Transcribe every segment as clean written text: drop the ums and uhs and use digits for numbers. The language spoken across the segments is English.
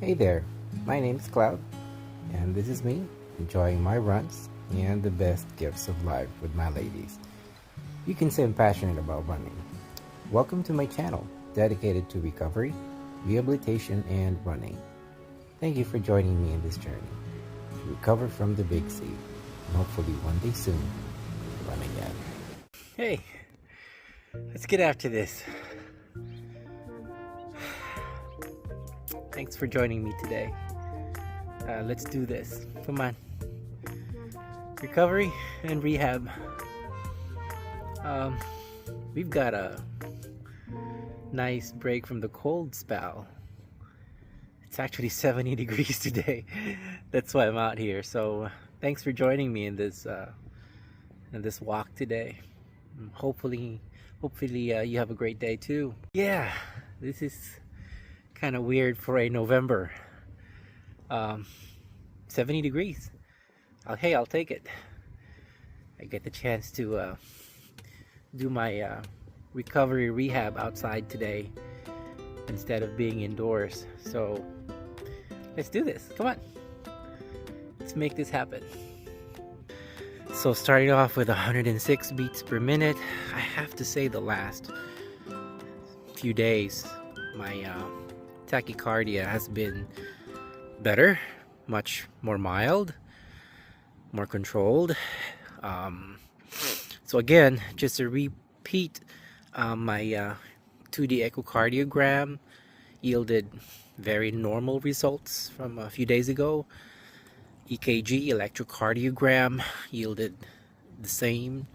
Hey there, my name is Cloud, and this is me enjoying my runs and the best gifts of life with my ladies. You can say I'm passionate about running. Welcome to my channel dedicated to recovery, rehabilitation, and running. Thank you for joining me in this journey to recover from the big C and hopefully one day soon run again. Hey, let's get after this. Thanks for joining me today. Let's do this. Come on. Recovery and rehab. We've got a nice break from the cold spell. It's actually 70 degrees today. That's why I'm out here. So thanks for joining me in this walk today. Hopefully you have a great day too. Yeah, this is kind of weird for a November. 70 degrees. I'll take it. I get the chance to do my recovery rehab outside today instead of being indoors. So let's do this. Come on. Let's make this happen. So starting off with 106 beats per minute. I have to say the last few days my tachycardia has been better, much more mild, more controlled. So again, just to repeat, my 2D echocardiogram yielded very normal results from a few days ago. EKG, electrocardiogram, yielded the same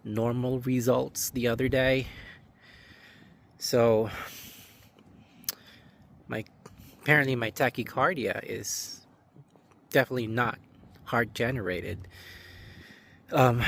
normal results the other day. So apparently my tachycardia is definitely not heart generated. I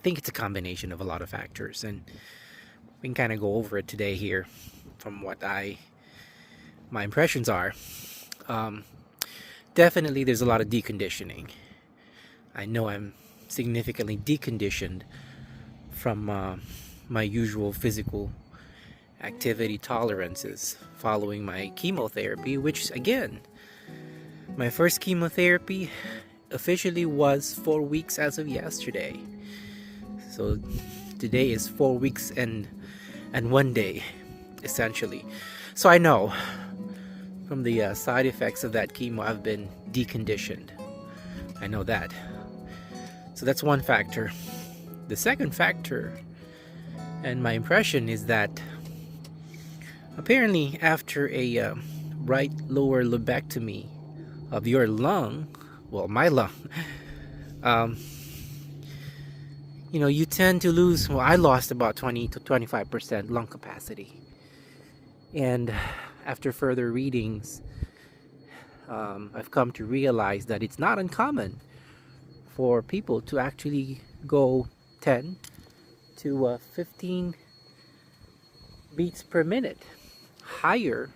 think it's a combination of a lot of factors, and we can kind of go over it today here from what my impressions are. Definitely there's a lot of deconditioning. I know I'm significantly deconditioned from my usual physical activity tolerances following my chemotherapy, which again, my first chemotherapy officially was 4 weeks as of yesterday. So today is 4 weeks and 1 day essentially. So I know from the side effects of that chemo I've been deconditioned. I know that. So that's one factor. The second factor and my impression is that apparently after a right lower lobectomy of your lung, well, my lung, you tend to lose, well, I lost about 20 to 25% lung capacity. And after further readings, I've come to realize that it's not uncommon for people to actually go 10 to 15 beats per minute higher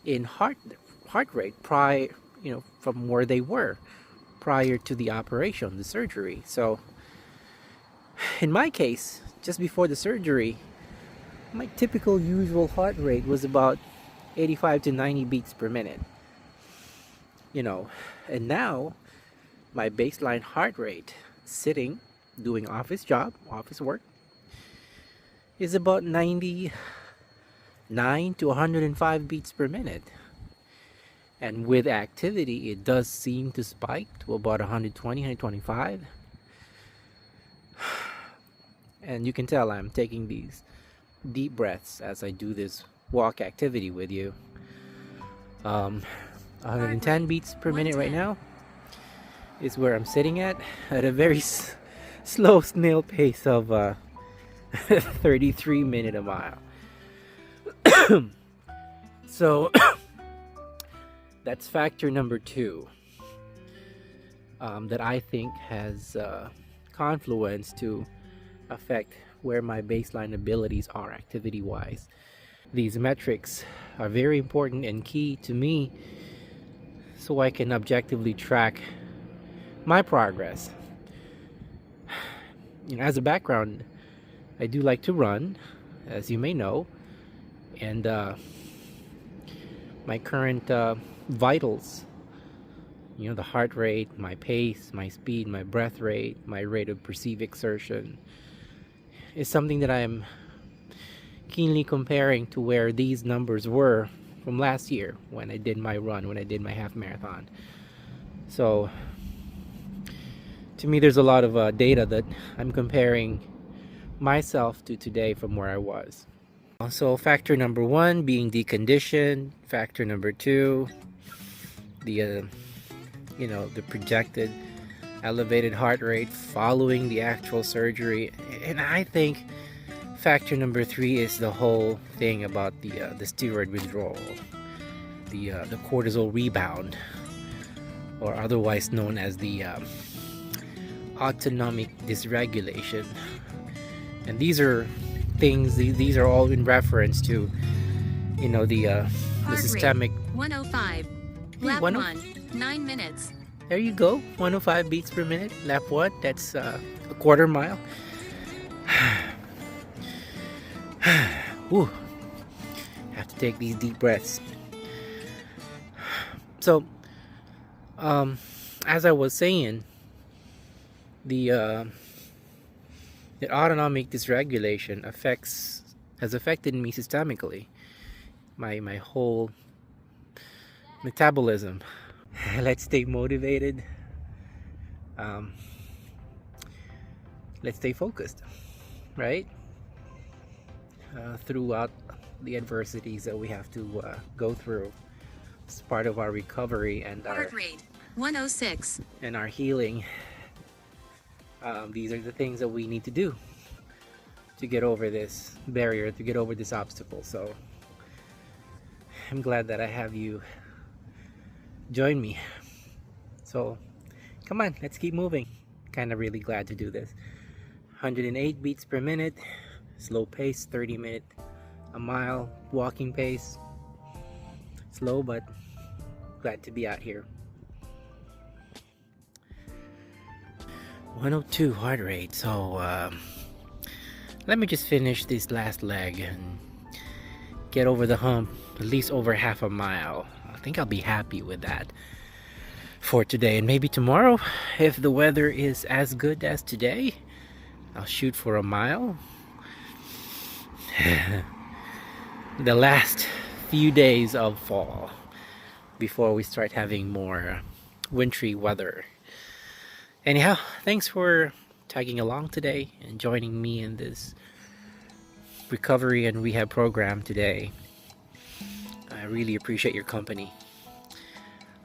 in heart rate prior, from where they were prior to the operation, the surgery. So in my case, just before the surgery, my typical usual heart rate was about 85 to 90 beats per minute. And now my baseline heart rate sitting doing office work is about 99 to 105 beats per minute. And with activity, it does seem to spike to about 120, 125. And you can tell I'm taking these deep breaths as I do this walk activity with you. 110 beats per minute right now is where I'm sitting at a very slow snail pace of 33 minutes a mile. So that's factor number 2 that I think has confluence to affect where my baseline abilities are activity wise. These metrics are very important and key to me so I can objectively track my progress. As a background, I do like to run, as you may know, and my current vitals, you know, the heart rate, my pace, my speed, my breath rate, my rate of perceived exertion, is something that I'm keenly comparing to where these numbers were from last year when I did my run, when I did my half marathon. So to me, there's a lot of data that I'm comparing myself to today from where I was. So factor number one being deconditioned. Factor number two, the the projected elevated heart rate following the actual surgery. And I think factor number three is the whole thing about the steroid withdrawal, the cortisol rebound, or otherwise known as the autonomic dysregulation. And these are things, these are all in reference to, you know, the systemic. 105. Lap 1, 9 minutes. There you go, 105 beats per minute. Lap 1, that's a quarter mile. Whew. Have to take these deep breaths. So, as I was saying, the autonomic dysregulation has affected me systemically, my whole metabolism. Let's stay motivated. Let's stay focused, right? Throughout the adversities that we have to go through. It's part of our recovery and heart rate 106 and our healing. These are the things that we need to do to get over this barrier, to get over this obstacle. So I'm glad that I have you join me. So come on, let's keep moving. Kind of really glad to do this. 108 beats per minute, slow pace, 30-minute a mile walking pace. Slow, but glad to be out here. 102 heart rate. So let me just finish this last leg and get over the hump, at least over half a mile. I think I'll be happy with that for today. And maybe tomorrow, if the weather is as good as today, I'll shoot for a mile. The last few days of fall before we start having more wintry weather. Anyhow, thanks for tagging along today and joining me in this recovery and rehab program today. I really appreciate your company.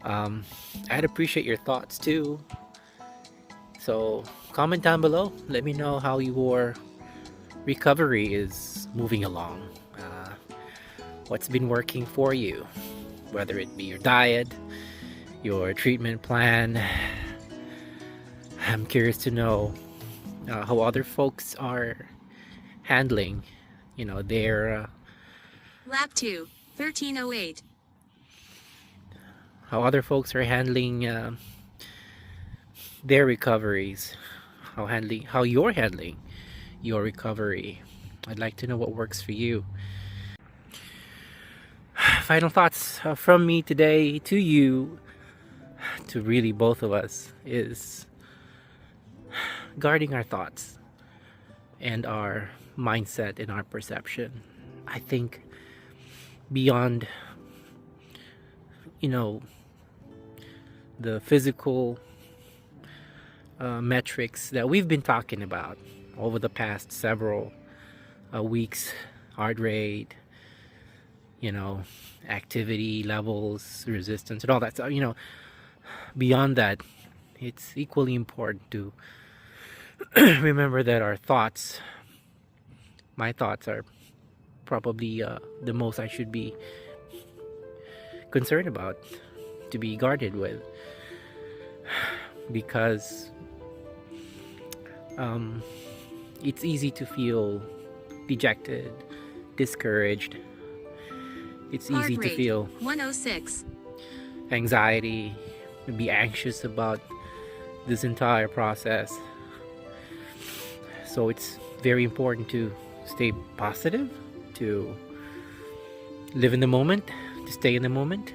I'd appreciate your thoughts too. So comment down below. Let me know how your recovery is moving along. What's been working for you, whether it be your diet, your treatment plan. I'm curious to know how other folks are handling, you know, their lap 2, 1308. How other folks are handling their recoveries, how you're handling your recovery. I'd like to know what works for you. Final thoughts from me today to you, to really both of us, is guarding our thoughts and our mindset and our perception. I think beyond, you know, the physical metrics that we've been talking about over the past several weeks, heart rate, you know, activity levels, resistance, and all that stuff, you know, beyond that, it's equally important to remember that our thoughts, my thoughts, are probably the most I should be concerned about, to be guarded with, because it's easy to feel dejected, discouraged. It's easy to feel 106 anxiety, and be anxious about this entire process. So it's very important to stay positive, to live in the moment, to stay in the moment,